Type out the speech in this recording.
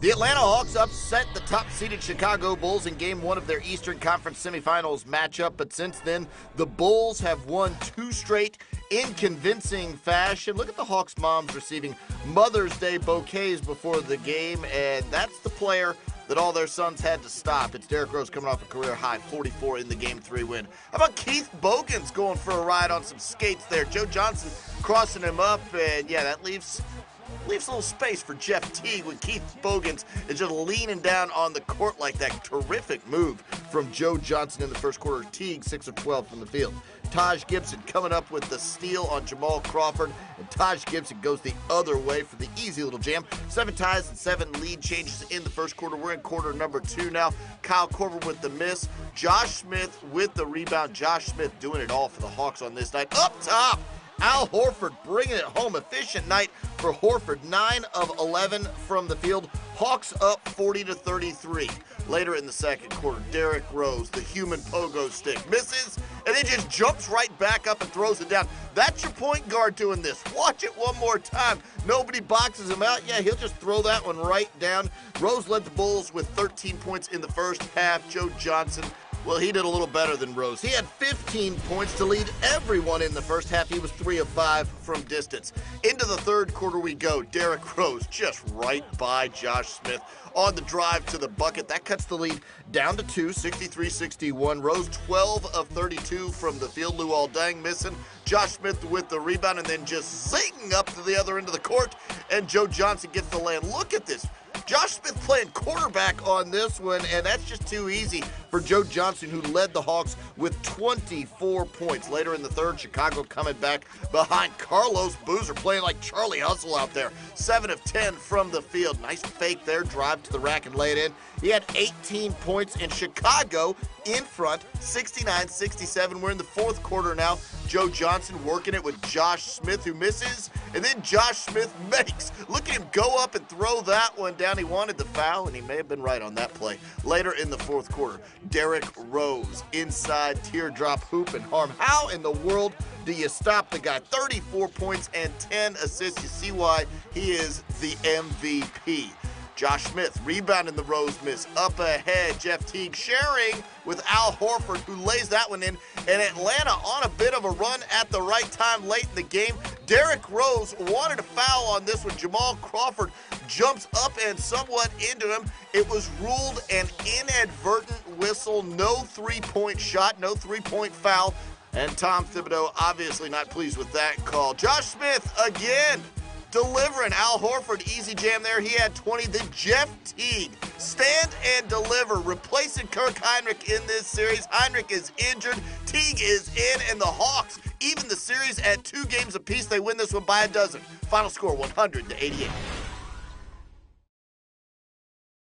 The Atlanta Hawks upset the top-seeded Chicago Bulls in Game 1 of their Eastern Conference semifinals matchup, but since then, the Bulls have won 2 straight in convincing fashion. Look at the Hawks moms receiving Mother's Day bouquets before the game, and that's the player that all their sons had to stop. It's Derrick Rose coming off a career-high 44 in the Game 3 win. How about Keith Bogans going for a ride on some skates there? Joe Johnson crossing him up, and yeah, that leaves a little space for Jeff Teague when Keith Bogans is just leaning down on the court like that. Terrific move from Joe Johnson in the first quarter. Teague 6 of 12 from the field. Taj Gibson coming up with the steal on Jamal Crawford, and Taj Gibson goes the other way for the easy little jam. 7 ties and 7 lead changes in the first quarter. We're in quarter number 2 now. Kyle Korver with the miss. Josh Smith with the rebound. Josh Smith doing it all for the Hawks on this night. Up top, Al Horford bringing it home. Efficient night for Horford. 9 of 11 from the field. Hawks up 40-33. Later in the second quarter, Derrick Rose, the human pogo stick, misses and then just jumps right back up and throws it down. That's your point guard doing this. Watch it one more time. Nobody boxes him out. Yeah, he'll just throw that one right down. Rose led the Bulls with 13 points in the first half. Joe Johnson, well, he did a little better than Rose. He had 15 points to lead everyone in the first half. He was 3 of 5 from distance. Into the third quarter we go. Derrick Rose just right by Josh Smith on the drive to the bucket. That cuts the lead down to 2, 63-61. Rose 12 of 32 from the field. Luol Deng missing. Josh Smith with the rebound and then just zinging up to the other end of the court. And Joe Johnson gets the land. Look at this. Josh Smith playing quarterback on this one, and that's just too easy for Joe Johnson, who led the Hawks with 24 points. Later in the third, Chicago coming back behind. Carlos Boozer playing like Charlie Hustle out there. 7 of 10 from the field. Nice fake there, drive to the rack and lay it in. He had 18 points, and Chicago in front, 69-67. We're in the fourth quarter now. Joe Johnson working it with Josh Smith, who misses, and then Josh Smith makes. Look at him go up and throw that one down. He wanted the foul, and he may have been right on that play. Later in the fourth quarter, Derrick Rose inside teardrop hoop and harm. How in the world do you stop the guy? 34 points and 10 assists. You see why he is the MVP. Josh Smith rebounding the Rose miss. Up ahead, Jeff Teague sharing with Al Horford, who lays that one in. And Atlanta on a bit of a run at the right time late in the game. Derrick Rose wanted a foul on this one. Jamal Crawford jumps up and somewhat into him. It was ruled an inadvertent whistle. No three-point shot, no three-point foul. And Tom Thibodeau obviously not pleased with that call. Josh Smith again delivering. Al Horford, easy jam there. He had 20. Then Jeff Teague, stand and deliver, replacing Kirk Heinrich in this series. Heinrich is injured. Teague is in, and the Hawks even the series at 2 games apiece. They win this one by a dozen. Final score, 100-88.